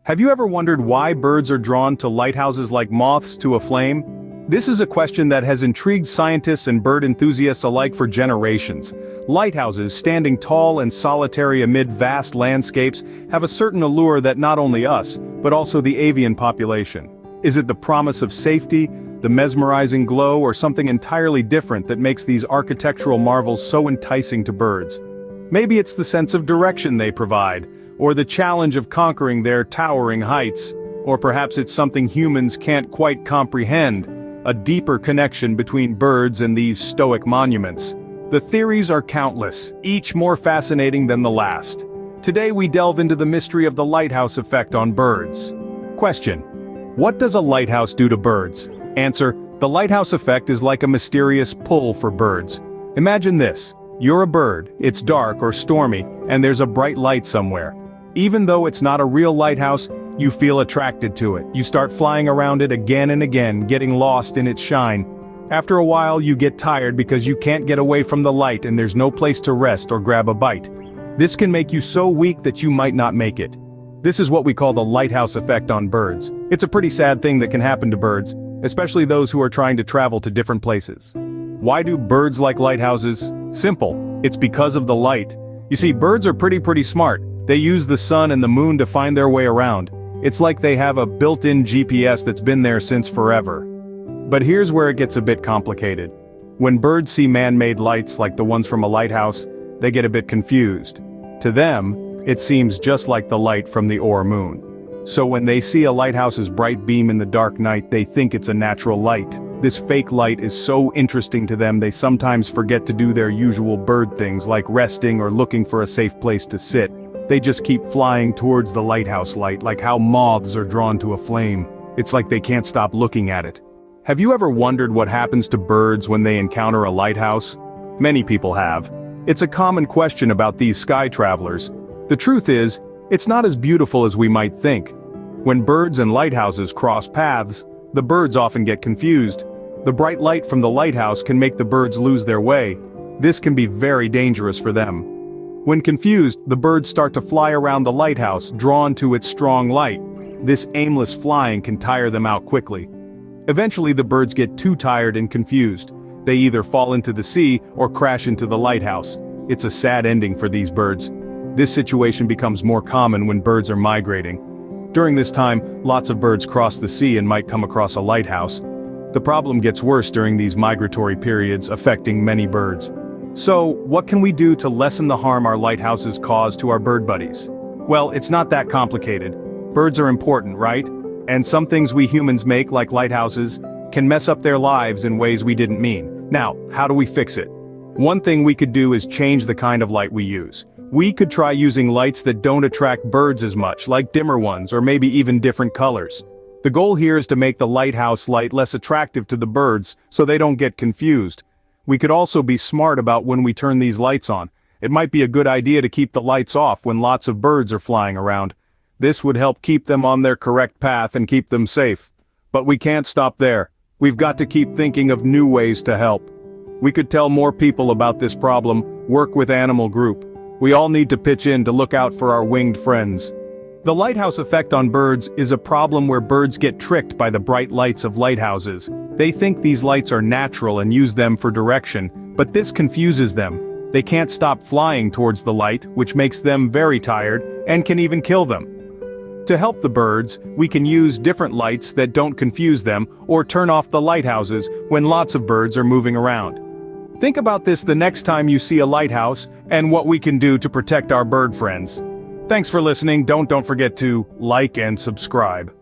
Have you ever wondered why birds are drawn to lighthouses like moths to a flame? This is a question that has intrigued scientists and bird enthusiasts alike for generations. Lighthouses, standing tall and solitary amid vast landscapes, have a certain allure that not only us, but also the avian population. Is it the promise of safety, the mesmerizing glow, or something entirely different that makes these architectural marvels so enticing to birds? Maybe it's the sense of direction they provide, or the challenge of conquering their towering heights, or perhaps it's something humans can't quite comprehend, a deeper connection between birds and these stoic monuments. The theories are countless, each more fascinating than the last. Today we delve into the mystery of the lighthouse effect on birds. Question: what does a lighthouse do to birds? Answer: the lighthouse effect is like a mysterious pull for birds. Imagine this: you're a bird, it's dark or stormy, and there's a bright light somewhere. Even though it's not a real lighthouse, you feel attracted to it. You start flying around it again and again, getting lost in its shine. After a while you get tired because you can't get away from the light and there's no place to rest or grab a bite. This can make you so weak that you might not make it. This is what we call the lighthouse effect on birds. It's a pretty sad thing that can happen to birds, especially those who are trying to travel to different places. Why do birds like lighthouses? Simple. It's because of the light. You see, birds are pretty smart. They use the sun and the moon to find their way around. It's like they have a built-in GPS that's been there since forever. But here's where it gets a bit complicated. When birds see man-made lights like the ones from a lighthouse, they get a bit confused. To them, it seems just like the light from the moon. So when they see a lighthouse's bright beam in the dark night, they think it's a natural light. This fake light is so interesting to them they sometimes forget to do their usual bird things like resting or looking for a safe place to sit. They just keep flying towards the lighthouse light, like how moths are drawn to a flame. It's like they can't stop looking at it. Have you ever wondered what happens to birds when they encounter a lighthouse? Many people have. It's a common question about these sky travelers. The truth is, it's not as beautiful as we might think. When birds and lighthouses cross paths, the birds often get confused. The bright light from the lighthouse can make the birds lose their way. This can be very dangerous for them. When confused, the birds start to fly around the lighthouse, drawn to its strong light. This aimless flying can tire them out quickly. Eventually the birds get too tired and confused. They either fall into the sea or crash into the lighthouse. It's a sad ending for these birds. This situation becomes more common when birds are migrating. During this time, lots of birds cross the sea and might come across a lighthouse. The problem gets worse during these migratory periods, affecting many birds. So, what can we do to lessen the harm our lighthouses cause to our bird buddies? Well, it's not that complicated. Birds are important, right? And some things we humans make, like lighthouses, can mess up their lives in ways we didn't mean. Now, how do we fix it? One thing we could do is change the kind of light we use. We could try using lights that don't attract birds as much, like dimmer ones or maybe even different colors. The goal here is to make the lighthouse light less attractive to the birds so they don't get confused. We could also be smart about when we turn these lights on. It might be a good idea to keep the lights off when lots of birds are flying around. This would help keep them on their correct path and keep them safe. But we can't stop there. We've got to keep thinking of new ways to help. We could tell more people about this problem, work with animal group. We all need to pitch in to look out for our winged friends. The lighthouse effect on birds is a problem where birds get tricked by the bright lights of lighthouses. They think these lights are natural and use them for direction, but this confuses them. They can't stop flying towards the light, which makes them very tired, and can even kill them. To help the birds, we can use different lights that don't confuse them, or turn off the lighthouses when lots of birds are moving around. Think about this the next time you see a lighthouse, and what we can do to protect our bird friends. Thanks for listening. Don't forget to like and subscribe.